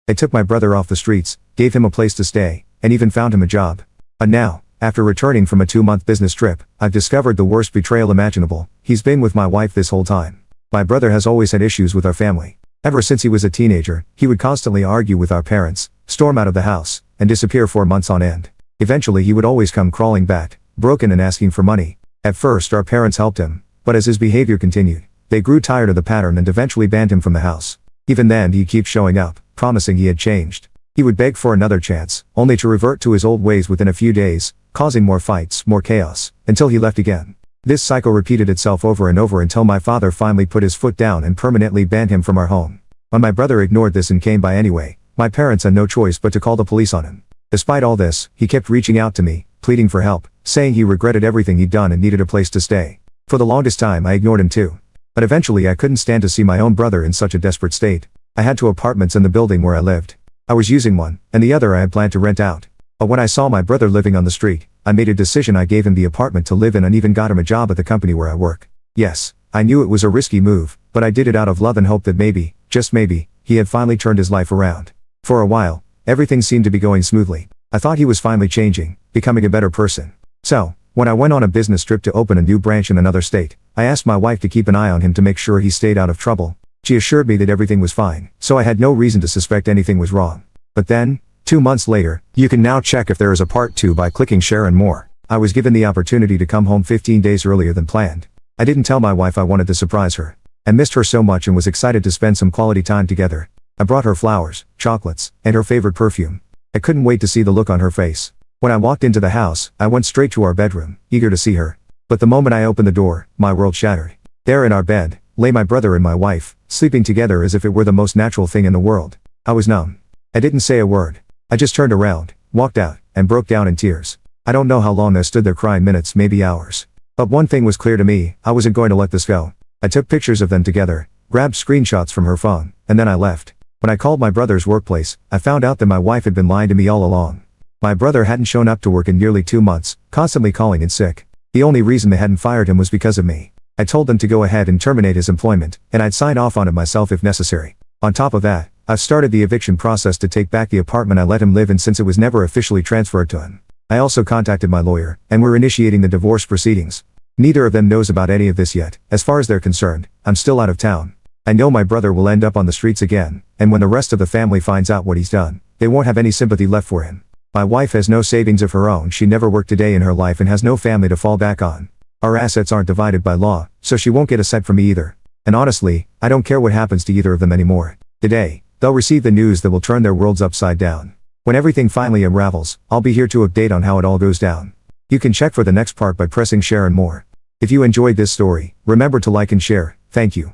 They took my brother off the streets, gave him a place to stay, and even found him a job. And now, after returning from a 2-month business trip, I've discovered the worst betrayal imaginable. He's been with my wife this whole time. My brother has always had issues with our family. Ever since he was a teenager, he would constantly argue with our parents, storm out of the house, and disappear for months on end. Eventually he would always come crawling back, broken and asking for money. At first our parents helped him, but as his behavior continued, they grew tired of the pattern and eventually banned him from the house. Even then he'd keep showing up, promising he had changed. He would beg for another chance, only to revert to his old ways within a few days, causing more fights, more chaos, until he left again. This cycle repeated itself over and over until my father finally put his foot down and permanently banned him from our home. When my brother ignored this and came by anyway, my parents had no choice but to call the police on him. Despite all this, he kept reaching out to me, pleading for help, saying he regretted everything he'd done and needed a place to stay. For the longest time I ignored him too. But eventually I couldn't stand to see my own brother in such a desperate state. I had 2 apartments in the building where I lived. I was using one, and the other I had planned to rent out. But when I saw my brother living on the street, I made a decision. I gave him the apartment to live in and even got him a job at the company where I work. Yes, I knew it was a risky move, but I did it out of love and hope that maybe, just maybe, he had finally turned his life around. For a while, everything seemed to be going smoothly. I thought he was finally changing, becoming a better person. So, when I went on a business trip to open a new branch in another state, I asked my wife to keep an eye on him to make sure he stayed out of trouble. She assured me that everything was fine, so I had no reason to suspect anything was wrong. But then, 2 months later, you can now check if there is a part 2 by clicking share and more. I was given the opportunity to come home 15 days earlier than planned. I didn't tell my wife I wanted to surprise her. I missed her so much and was excited to spend some quality time together. I brought her flowers, chocolates, and her favorite perfume. I couldn't wait to see the look on her face. When I walked into the house, I went straight to our bedroom, eager to see her. But the moment I opened the door, my world shattered. There in our bed, lay my brother and my wife, sleeping together as if it were the most natural thing in the world. I was numb. I didn't say a word. I just turned around, walked out, and broke down in tears. I don't know how long I stood there crying, minutes, maybe hours. But one thing was clear to me, I wasn't going to let this go. I took pictures of them together, grabbed screenshots from her phone, and then I left. When I called my brother's workplace, I found out that my wife had been lying to me all along. My brother hadn't shown up to work in nearly 2 months, constantly calling in sick. The only reason they hadn't fired him was because of me. I told them to go ahead and terminate his employment, and I'd sign off on it myself if necessary. On top of that, I've started the eviction process to take back the apartment I let him live in since it was never officially transferred to him. I also contacted my lawyer, and we're initiating the divorce proceedings. Neither of them knows about any of this yet. As far as they're concerned, I'm still out of town. I know my brother will end up on the streets again, and when the rest of the family finds out what he's done, they won't have any sympathy left for him. My wife has no savings of her own. She never worked a day in her life and has no family to fall back on. Our assets aren't divided by law, so she won't get a cent from me either. And honestly, I don't care what happens to either of them anymore. Today, they'll receive the news that will turn their worlds upside down. When everything finally unravels, I'll be here to update on how it all goes down. You can check for the next part by pressing share and more. If you enjoyed this story, remember to like and share. Thank you.